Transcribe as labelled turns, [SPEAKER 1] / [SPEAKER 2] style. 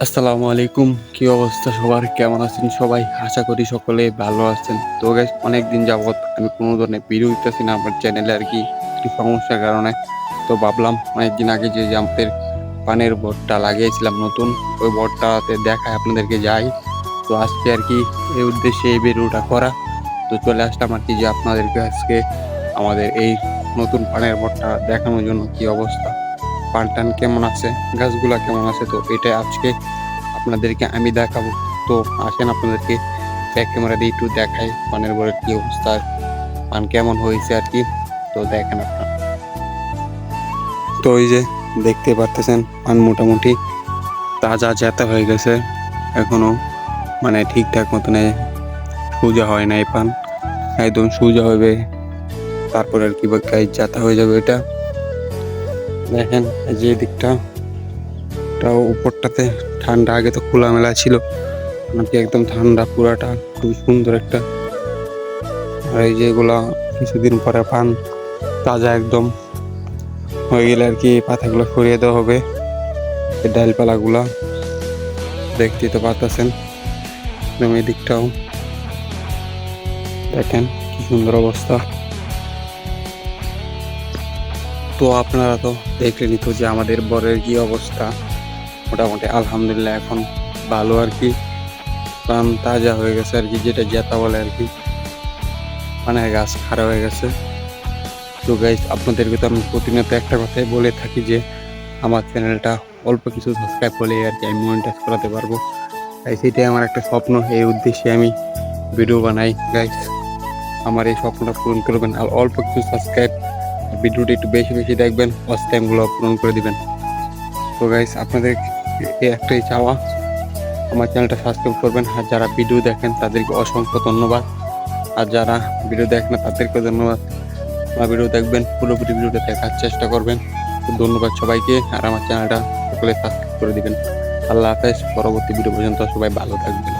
[SPEAKER 1] আসসালামু আলাইকুম। কি অবস্থা সবার? কেমন আছেন সবাই? আশা করি সকলে ভালো আছেন। তো গাইস অনেকদিন যাবৎ আমি কোনো ধরনের ভিডিও দিতেছি না আমার চ্যানেলে আরকি একটু সমস্যার কারণে। তো ভাবলাম অনেকদিন আগে যে আমাদের পানের বোর্ডটা লাগিয়েছিলাম নতুন, ওই বোর্ডটাতে দেখায় আপনাদেরকে যাই। তো আজকে আরকি এই উদ্দেশ্যে এই ভিডিওটা করা। তো চলে আসলাম আরকি যে আপনাদেরকে আজকে আমাদের এই নতুন পানের বোর্ডটা দেখানোর জন্য কি অবস্থা, পান-টান কেমন আছে, গাছগুলা কেমন আছে। তো এটাই আজকে আপনাদেরকে আমি দেখাবো। তো আসেন আপনাদেরকে ব্যাক ক্যামেরা দিয়ে একটু দেখাই পানের বোর্ডের কি অবস্থা, পান কেমন হয়েছে আর কি। তো দেখেন আপনারা। তো ওই যে দেখতে পারতেছেন পান মোটামুটি তাজা জ্যাতা হয়ে গেছে, এখনো মানে ঠিকঠাক মতনে সোজা হয় না। এই পান একদম সোজা হবে, তারপর আর কি গায়ে জ্যাতা হয়ে যাবে। এটা দেখেন যে দিকটা উপরটাতে ঠান্ডা, আগে তো খোলামেলা ছিল, নাকি একদম ঠান্ডা পুরাটা, খুবই সুন্দর একটা। আর এই যেগুলা কিছুদিন পরে পান তাজা একদম হয়ে গেলে আর কি পাতাগুলো সরিয়ে দেওয়া হবে। এই ডালপালাগুলা দেখতেই তো পারতেছেন। একদম এই দিকটাও দেখেন কি সুন্দর অবস্থা। তো আপনারা তো দেখলেনই তো যে আমাদের বরের কি অবস্থা। মোটামুটি আলহামদুলিল্লাহ এখন ভালো আর কি, পান তাজা হয়ে গেছে আর কি, যেটা জেতা বলে আর কি, মানে গাছ খাড়া হয়ে গেছে। তো গাইস আপনাদেরকে তো আমি প্রতিনিয়ত একটা কথাই বলে থাকি যে আমার চ্যানেলটা অল্প কিছু সাবস্ক্রাইব করলে আর কি আমি মনিটাইজ করাতে পারবো। তাই সেটাই আমার একটা স্বপ্ন, এই উদ্দেশ্যে আমি ভিডিও বানাই। গাইস আমার এই স্বপ্নটা পূরণ করবেন, আর অল্প কিছু সাবস্ক্রাইব, ভিডিওটা একটু বেশি বেশি দেখবেন, ওয়াচ টাইমগুলো পূরণ করে দিবেন। তো গাইস আপনাদের একটাই চাওয়া, আমার চ্যানেলটা সাবস্ক্রাইব করবেন। আর যারা ভিডিও দেখেন তাদেরকে অসংখ্য ধন্যবাদ, আর যারা ভিডিও দেখেন না তাদেরকে ধন্যবাদ। আমার ভিডিও দেখবেন, পুরোপুরি ভিডিওটা দেখার চেষ্টা করবেন। তো ধন্যবাদ সবাইকে, আর আমার চ্যানেলটা সকলে সাবস্ক্রাইব করে দিবেন। আল্লাহ হাফেজ। পরবর্তী ভিডিও পর্যন্ত সবাই ভালো থাকবেন।